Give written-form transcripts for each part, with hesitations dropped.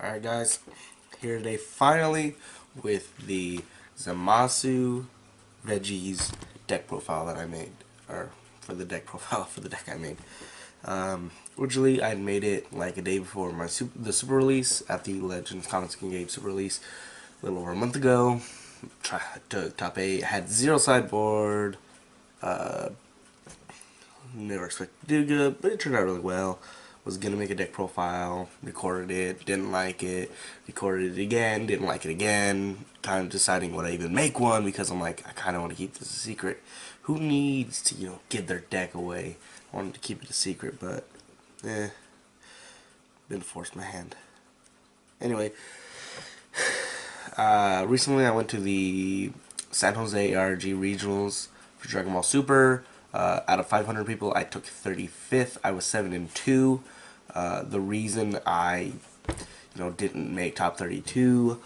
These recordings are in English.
Alright guys, here today finally with the Zamasu Veggie's deck profile that I made, or for the deck profile for the deck I made. Originally I made it like a day before the super release at the Legends Comics Game super release a little over a month ago. Took top 8, had 0 sideboard, never expected to do good, but it turned out really well. Was gonna make a deck profile, recorded it, didn't like it, recorded it again, didn't like it again, kind of deciding would I even make one, because I'm like, I kind of want to keep this a secret. Who needs to, give their deck away? I wanted to keep it a secret, but, been forced my hand. Anyway, recently I went to the San Jose ARG Regionals for Dragon Ball Super. Out of 500 people, I took 35th. I was 7-2. The reason I, didn't make top 32,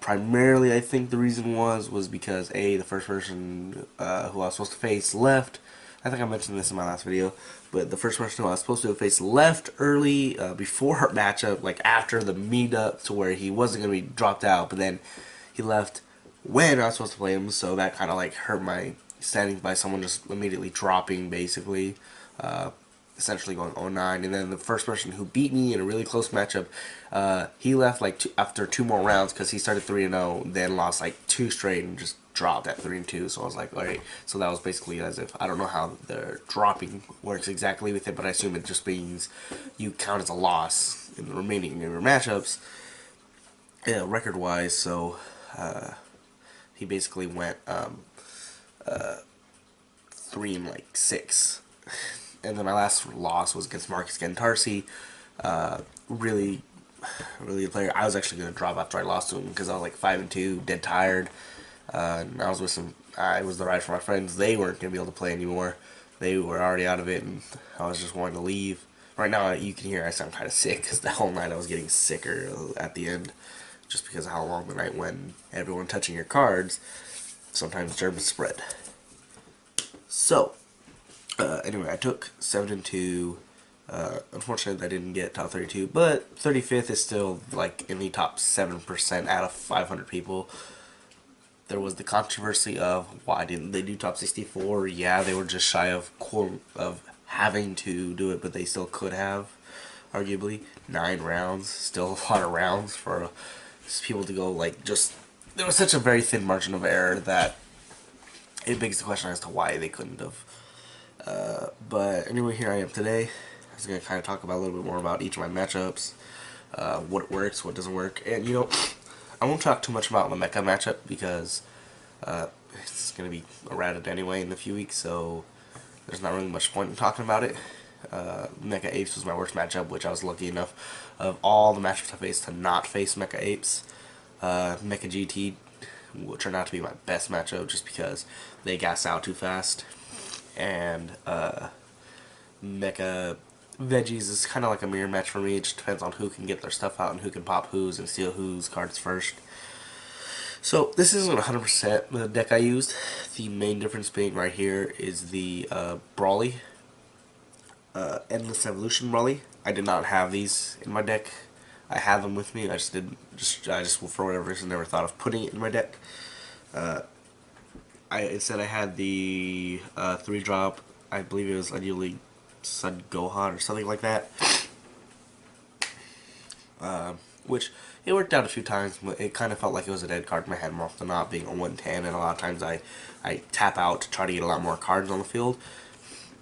primarily I think the reason was because the first person who I was supposed to face left. I think I mentioned this in my last video, but the first person who I was supposed to face left early before her matchup, like after the meetup, to where he wasn't going to be dropped out, but then he left when I was supposed to play him, so that kind of like hurt my standing by someone just immediately dropping, basically, essentially going 0-9. And then the first person who beat me in a really close matchup, he left like after 2 more rounds because he started 3-0, then lost like 2 straight and just dropped at 3-2. So I was like, alright, so that was basically as if, I don't know how the dropping works exactly with it, but I assume it just means you count as a loss in the remaining of your matchups, record wise. So he basically went 3-6, and then my last loss was against Marcus Gentarsi. Really a player. I was actually going to drop after I lost to him because I was like 5-2, dead tired. And I was with some. I was the ride for my friends. They weren't going to be able to play anymore. They were already out of it, and I was just wanting to leave. Right now, you can hear I sound kind of sick because the whole night I was getting sicker at the end, just because of how long the night went. Everyone touching your cards, sometimes germs spread. So, anyway, I took 7-2. Unfortunately, I didn't get top 32, but 35th is still like in the top 7% out of 500 people. There was the controversy of why didn't they do top 64? Yeah, they were just shy of having to do it, but they still could have, arguably. 9 rounds, still a lot of rounds for people to go, like, just... There was such a very thin margin of error that it begs the question as to why they couldn't have. But anyway, here I am today. I was going to kind of talk about a little bit more about each of my matchups, what works, what doesn't work, and I won't talk too much about my mecha matchup because it's going to be errated anyway in a few weeks, so there's not really much point in talking about it. Mecha Apes was my worst matchup, which I was lucky enough of all the matchups I faced to not face Mecha Apes. Mecha GT turned out to be my best matchup just because they gas out too fast, and Mecha Veggies is kind of like a mirror match for me. It just depends on who can get their stuff out and who can pop whose and steal whose cards first. So this isn't 100% the deck I used. The main difference being right here is the Brawly, Endless Evolution Brawly. I did not have these in my deck. I had them with me. I just for whatever reason never thought of putting it in my deck. Instead I had the 3-drop. I believe it was ideally Sun Gohan or something like that, which it worked out a few times, but it kind of felt like it was a dead card in my hand more often than not, being a 110, and a lot of times I tap out to try to get a lot more cards on the field,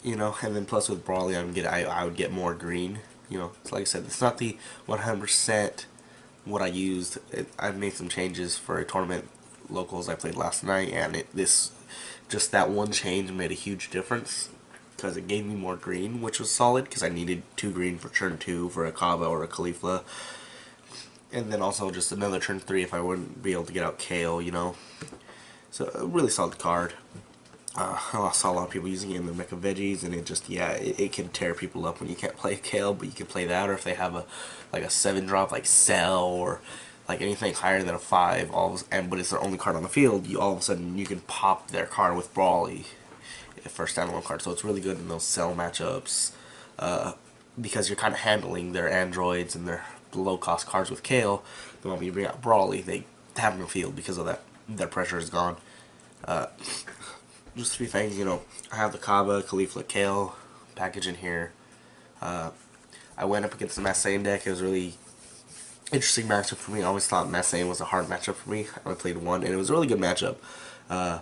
and then plus with Brawly I would get more green, so like I said, it's not the 100% what I used. I've made some changes for a tournament locals I played last night, and just that one change made a huge difference, because it gave me more green, which was solid, because I needed 2 green for turn 2 for a Kaba or a Caulifla, and then also just another turn 3 if I wouldn't be able to get out Kale, So a really solid card. I saw a lot of people using it in the Mecha Veggies, and it can tear people up when you can't play Kale, but you can play that, or if they have a 7-drop like Cell, or like anything higher than a 5, but it's their only card on the field, all of a sudden you can pop their card with Brawly for a standalone card. So it's really good in those Cell matchups, because you're kind of handling their androids and their low cost cards with Kale, the moment you bring out Brawly, they have no field because of that. Their pressure is gone. Just 3 things, you know, I have the Kaba, Caulifla, Kale package in here. I went up against the Massane deck. It was a really interesting matchup for me. I always thought Massane was a hard matchup for me. I only played one, and it was a really good matchup. I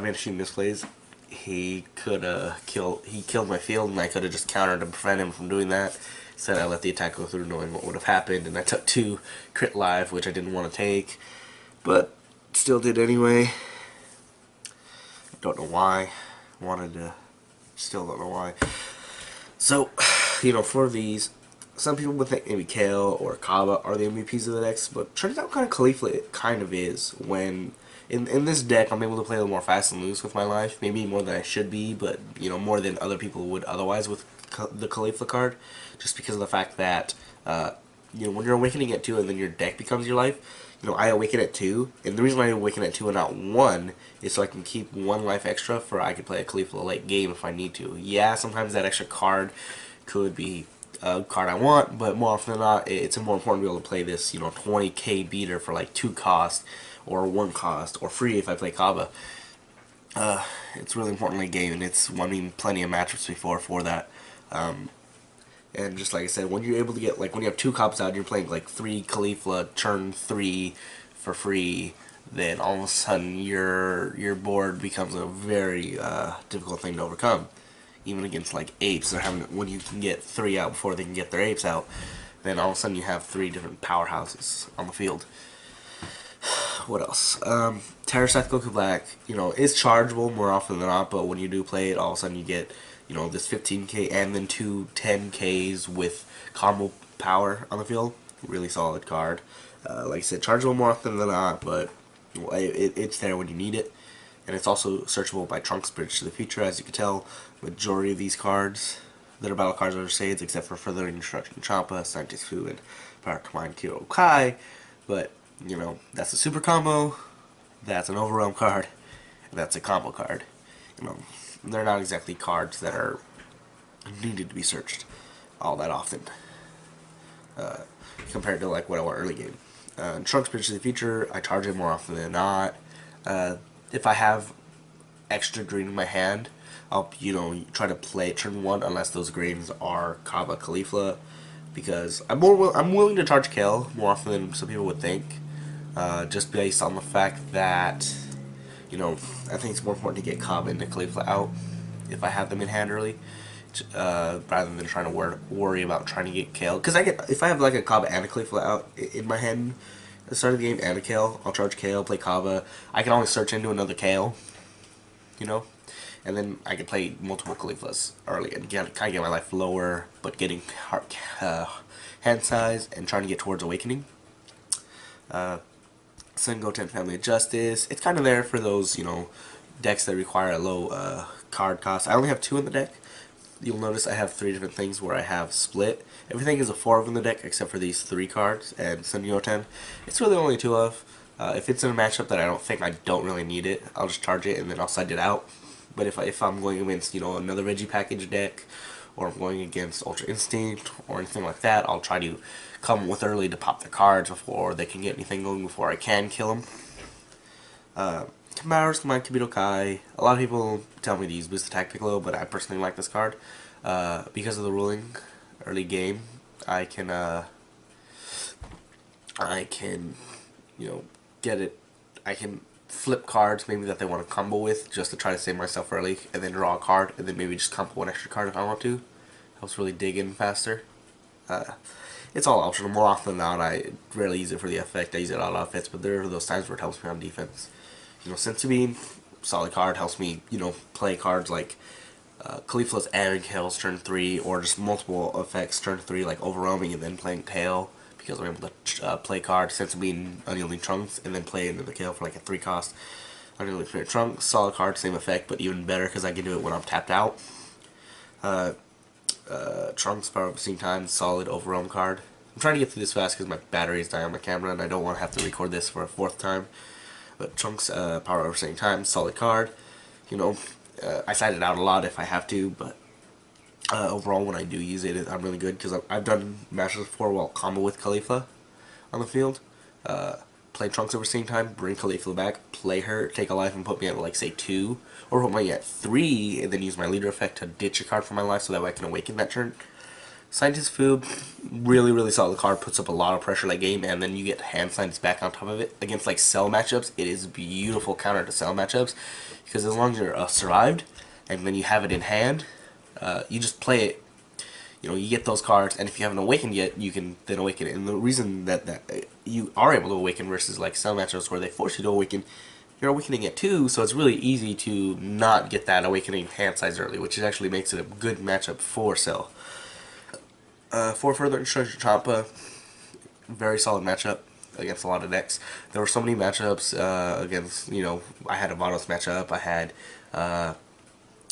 made a few misplays. He killed my field, and I could have just countered to prevent him from doing that. Instead, I let the attack go through knowing what would have happened, and I took 2 crit live, which I didn't want to take, but still did anyway. Don't know why. Still don't know why. So, you know, for these, some people would think maybe Kale or Kaba are the MVPs of the decks, but turns out kind of Caulifla it kind of is. When in this deck, I'm able to play a little more fast and loose with my life, maybe more than I should be, but you know, more than other people would otherwise with the Caulifla card, just because of the fact that you know, when you're awakening at 2 and then your deck becomes your life. You know, I awaken at 2, and the reason why I awaken at 2 and not 1 is so I can keep 1 life extra for I could play a Caulifla late game if I need to. Yeah, sometimes that extra card could be a card I want, but more often than not, it's more important to be able to play this, you know, 20k beater for like 2 cost, or 1 cost, or free if I play Kaba. It's really important late game, and it's won me plenty of matchups before for that. And just like I said, when you're able to get, like, when you have 2 cops out and you're playing, like, 3 Caulifla, turn 3 for free, then all of a sudden your board becomes a very difficult thing to overcome. Even against, like, apes, when you can get 3 out before they can get their apes out, then all of a sudden you have 3 different powerhouses on the field. What else? Terra Scythe Goku Black, you know, is chargeable more often than not, but when you do play it, all of a sudden you get, you know, this 15k and then 2 10ks with combo power on the field. Really solid card. Like I said, chargeable more often than not, but it's there when you need it. And it's also searchable by Trunks Bridge to the Future. As you can tell, majority of these cards that are battle cards are Saids, except for Furthering Instruction Champa, Scientist Fu, and Power Command Kiro Kai. But, you know, that's a super combo, that's an overwhelm card, and that's a combo card. You know, they're not exactly cards that are needed to be searched all that often, compared to like what I want early game. Trunks Bridge to the Future, I charge it more often than not. If I have extra green in my hand, I'll, you know, try to play turn 1 unless those greens are Kaba Caulifla, because I'm willing to charge Kale more often than some people would think, just based on the fact that, you know, I think it's more important to get Kaba and Caulifla out if I have them in hand early, rather than trying to worry about trying to get Kale. Because if I have like a Kaba and a Caulifla out in my hand at the start of the game and a Kale, I'll charge Kale, play Kaba. I can always search into another Kale, you know, and then I can play multiple Cauliflas early and kind of get my life lower, but getting hand size and trying to get towards Awakening. Sun Goten Family of Justice. It's kind of there for those, you know, decks that require a low card cost. I only have 2 in the deck. You'll notice I have 3 different things where I have split. Everything is a 4 of in the deck except for these 3 cards and Sun Goten. It's really only 2 of. If it's in a matchup that I don't really need it, I'll just charge it and then I'll side it out. But if I'm going against, you know, another Veggie package deck, or I'm going against Ultra Instinct or anything like that, I'll try to come with early to pop the cards before they can get anything going, before I can kill them. Command Kibito Kai. A lot of people tell me to use Boost Attack Piccolo, but I personally like this card. Because of the ruling early game, I can, you know, get it. I can flip cards maybe that they want to combo with just to try to save myself early, and then draw a card, and then maybe just combo 1 extra card if I want to. Helps really dig in faster. It's all optional. More often than not, I rarely use it for the effect. I use it on offense, but there are those times where it helps me on defense. You know, Senzu Bean, solid card, helps me, you know, play cards like Caulifla's and Kale's turn 3, or just multiple effects turn 3, like Overwhelming and then playing Kale, because I'm able to play cards, Senzu Bean, Unyielding Trunks, and then play into the Kale for like a 3 cost. Unyielding Trunks, solid card, same effect, but even better because I can do it when I'm tapped out. Trunks, Power Up Same Time, solid Overwhelm card. I'm trying to get through this fast because my battery is dying on my camera and I don't want to have to record this for a 4th time. But Trunks, Power Up Same Time, solid card. You know, I side it out a lot if I have to, but Overall, when I do use it, I'm really good because I've done matches before while combo with Khalifa on the field. Play Trunks over same time, bring Khalifa back, play her, take a life, and put me at like say 2, or put me at 3, and then use my leader effect to ditch a card from my life so that way I can awaken that turn. Scientist Food, really solid card, puts up a lot of pressure that game, and then you get hand scientist back on top of it. Against like cell matchups, it is a beautiful counter to cell matchups, because as long as you're survived, and then you have it in hand, you just play it. You know, you get those cards, and if you haven't awakened yet, you can then awaken it. And the reason that you are able to awaken versus like cell matchups where they force you to awaken, you're awakening at 2, so it's really easy to not get that awakening hand size early, which actually makes it a good matchup for cell. For further instruction, Champa, very solid matchup against a lot of decks. There were so many matchups against, you know, I had a Vados matchup, I had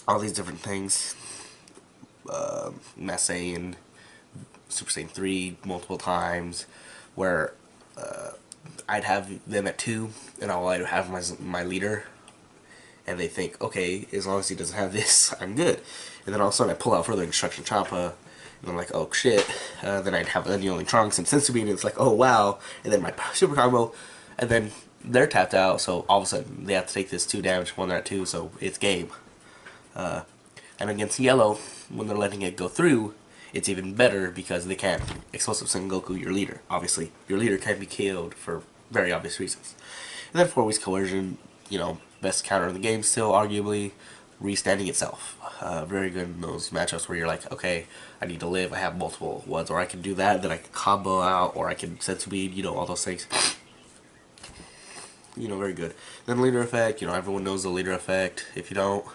all these different things. Mass Saiyan, Super Saiyan 3 multiple times, where I'd have them at 2, and all I'd have my leader, and they think, okay, as long as he doesn't have this, I'm good. And then all of a sudden I pull out further instruction Champa, and I'm like, oh shit. Then I'd have Annealing Trunks and Sensu-Bean, and it's like, oh wow. And then my super combo, and then they're tapped out, so all of a sudden they have to take this 2 damage when they're at 2, so it's game. And against yellow, when they're letting it go through, it's even better because they can't Explosive Sengoku your leader. Obviously, your leader can't be killed for very obvious reasons. And then 4 weeks Coercion, you know, best counter in the game still, arguably, restanding itself. Very good in those matchups where you're like, okay, I need to live, I have multiple ones, or I can do that, then I can combo out, or I can Sensu-Bean, you know, all those things. You know, very good. Then leader effect, you know, everyone knows the leader effect. If you don't,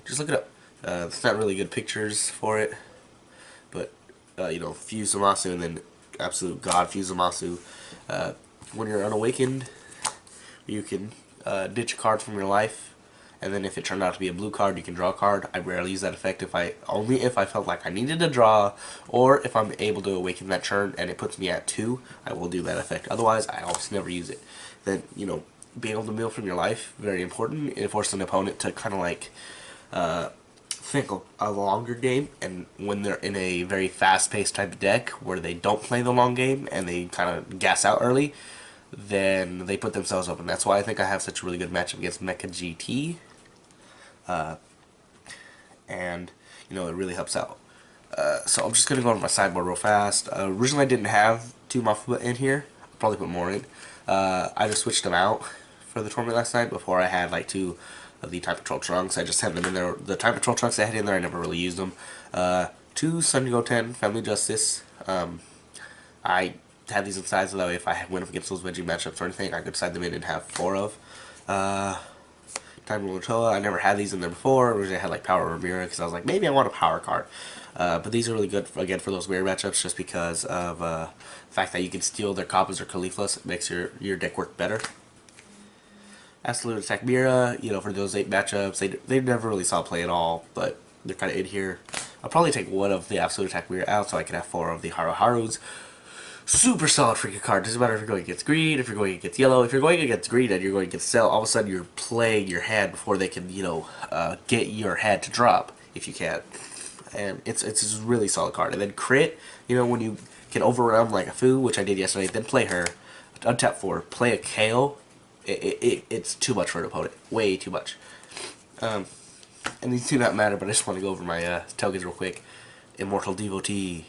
just look it up. It's not really good pictures for it, but you know, Fuse Zamasu and then Absolute God Fuse Zamasu. When you're unawakened, you can ditch a card from your life, and then if it turned out to be a blue card, you can draw a card. I rarely use that effect only if I felt like I needed to draw, or if I'm able to awaken that turn and it puts me at 2, I will do that effect. Otherwise, I almost never use it. Then, you know, being able to mill from your life, very important. It forces an opponent to kind of like think a longer game, and when they're in a very fast-paced type of deck where they don't play the long game and they kind of gas out early, then they put themselves open. That's why I think I have such a really good matchup against Mecha GT, and you know, it really helps out. So I'm just gonna go over my sideboard real fast. Originally I didn't have 2 Mafuba in here. I'll probably put more in. I just switched them out for the tournament last night. Before I had like 2 of the Time Patrol Trunks. I just had them in there. The Time Patrol Trunks I had in there, I never really used them. 2 Sun Goten, Family Justice. I had these inside so that way if I went up against those Veggie matchups or anything, I could side them in and have 4 of. Time Lutoa, I never had these in there before. Originally I had like Power Ramira because I was like, maybe I want a power card. But these are really good, again, for those weird matchups just because of the fact that you can steal their Kappas or Khalifas. It makes your deck work better. Absolute Attack Mira, you know, for those 8 matchups, they never really saw play at all, but they're kind of in here. I'll probably take 1 of the Absolute Attack Mira out so I can have 4 of the Haruharus. Super solid freaking card. Doesn't matter if you're going against green, if you're going against yellow. If you're going against green and you're going against cell, all of a sudden you're playing your hand before they can, you know, get your hand to drop, if you can. And it's a really solid card. And then crit, you know, when you can overwhelm like a Fu, which I did yesterday, then play her, untap 4, play a KO. It's too much for an opponent. Way too much. And these do not matter, but I just want to go over my tokens real quick. Immortal Devotee.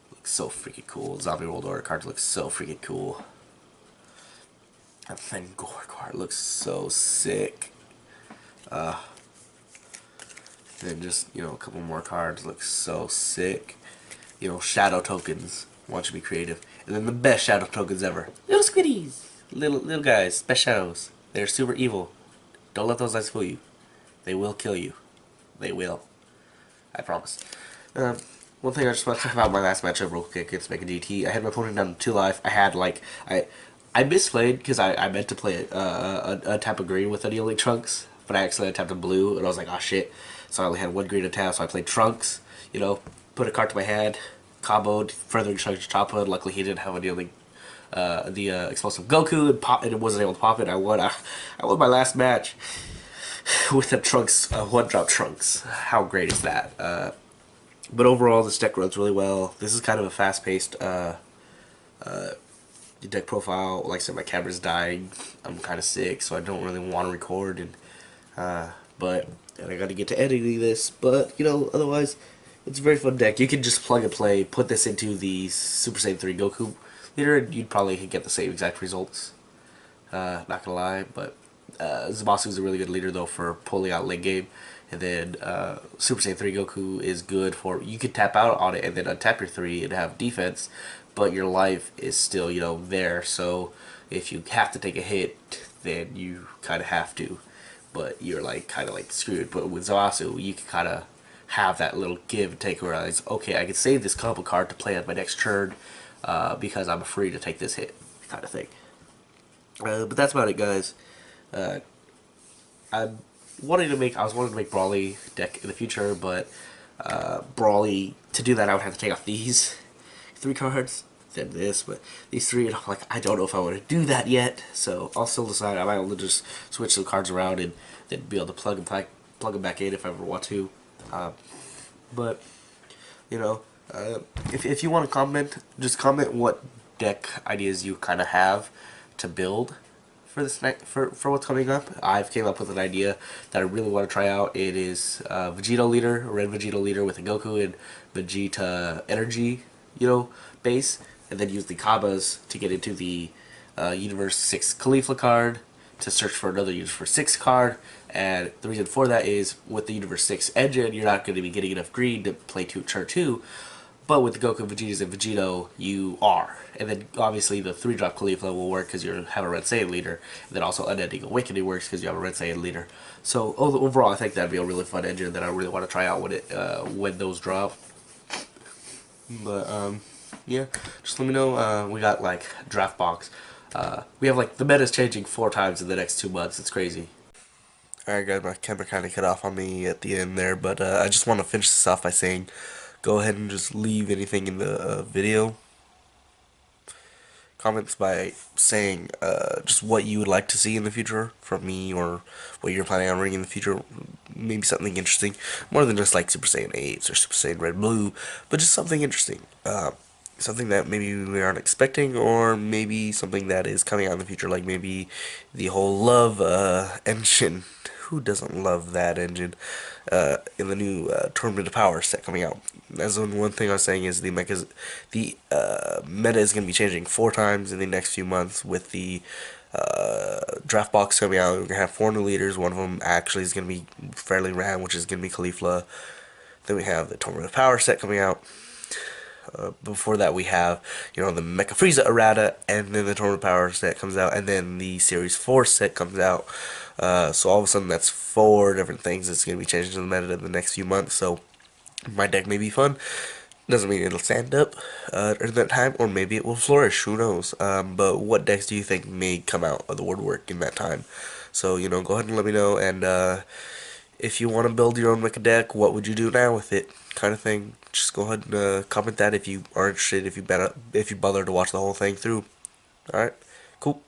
Looks so freaking cool. Zombie World Order card looks so freaking cool. That Fengor card looks so sick. Then just, you know, a couple more cards look so sick. You know, shadow tokens. Want you to be creative. And then the best shadow tokens ever. Little squiddies. Little guys, best shadows. They're super evil. Don't let those eyes fool you. They will kill you. They will. I promise. One thing I just want to talk about my last matchup real quick against Mega GT. I had my opponent down to 2 life. I had like I misplayed because I meant to play a tap of green with Annealing Trunks, but I accidentally tapped a blue and I was like, oh shit. So I only had 1 green to tap, so I played Trunks. You know, put a card to my hand, comboed, further instruction Choppa. Luckily he didn't have Annealing the explosive Goku and it wasn't able to pop it. I won my last match with the Trunks 1-drop Trunks. How great is that? But overall, this deck runs really well. This is kind of a fast-paced deck profile. Like I said, my camera's dying. I'm kind of sick, so I don't really want to record. And I got to get to editing this. But you know, otherwise, it's a very fun deck. You can just plug and play, put this into the Super Saiyan 3 Goku leader, and you'd probably get the same exact results. Not gonna lie, but Zamasu is a really good leader though for pulling out late game. And then Super Saiyan 3 Goku is good for, you could tap out on it and then untap your 3 and have defense, but your life is still, you know, there. So if you have to take a hit, then you kind of have to, but you're like kind of like screwed. But with Zamasu, you can kind of have that little give and take where it's okay, I can save this combo card to play on my next turn because I'm free to take this hit, kind of thing. But that's about it, guys. I was wanting to make Brawly deck in the future, but Brawly, to do that I would have to take off these 3 cards, then this, but these 3, and I'm like, I don't know if I want to do that yet, so I'll still decide. I might able to just switch some cards around and then be able to plug them back in if I ever want to. But you know, if you want to comment, just comment what deck ideas you kind of have to build for this for what's coming up. I've came up with an idea that I really want to try out. It is Vegeta leader, a red Vegeta leader with a Goku and Vegeta energy, you know, base, and then use the Kabas to get into the Universe 6 Caulifla card to search for another Universe 6 card. And the reason for that is with the Universe 6 engine, you're not going to be getting enough green to play turn 2. But with the Goku, Vegetas, and Vegito, you are. And then obviously the 3-drop Caulifla will work because you have a Red Saiyan leader. And then also Unending Awakening works because you have a Red Saiyan leader. So overall, I think that'd be a really fun engine that I really want to try out when those drop. But yeah, just let me know. We got like draft box. We have like the meta's changing 4 times in the next 2 months. It's crazy. Alright guys, my camera kind of cut off on me at the end there, but I just want to finish this off by saying, go ahead and just leave anything in the video comments by saying just what you would like to see in the future from me, or what you're planning on reading in the future. Maybe something interesting, more than just like Super Saiyan 8s or Super Saiyan Red Blue, but just something interesting. Something that maybe we aren't expecting, or maybe something that is coming out in the future, like maybe the whole love engine. Who doesn't love that engine in the new Tournament of Power set coming out? As one thing I was saying is the meta is going to be changing 4 times in the next few months with the draft box coming out. We're going to have 4 new leaders. One of them actually is going to be fairly rad, which is going to be Caulifla. Then we have the Tournament of Power set coming out. Before that we have, you know, the Mecha Frieza errata, and then the Tournament of Power set comes out, and then the Series 4 set comes out. So all of a sudden that's 4 different things that's going to be changing to the meta in the next few months. So my deck may be fun. Doesn't mean it'll stand up at that time, or maybe it will flourish. Who knows? But what decks do you think may come out of the woodwork in that time? So, you know, go ahead and let me know. And if you want to build your own Mecha deck, what would you do now with it? Kind of thing. Just go ahead and comment that if you are interested. If you bother to watch the whole thing through. All right, cool.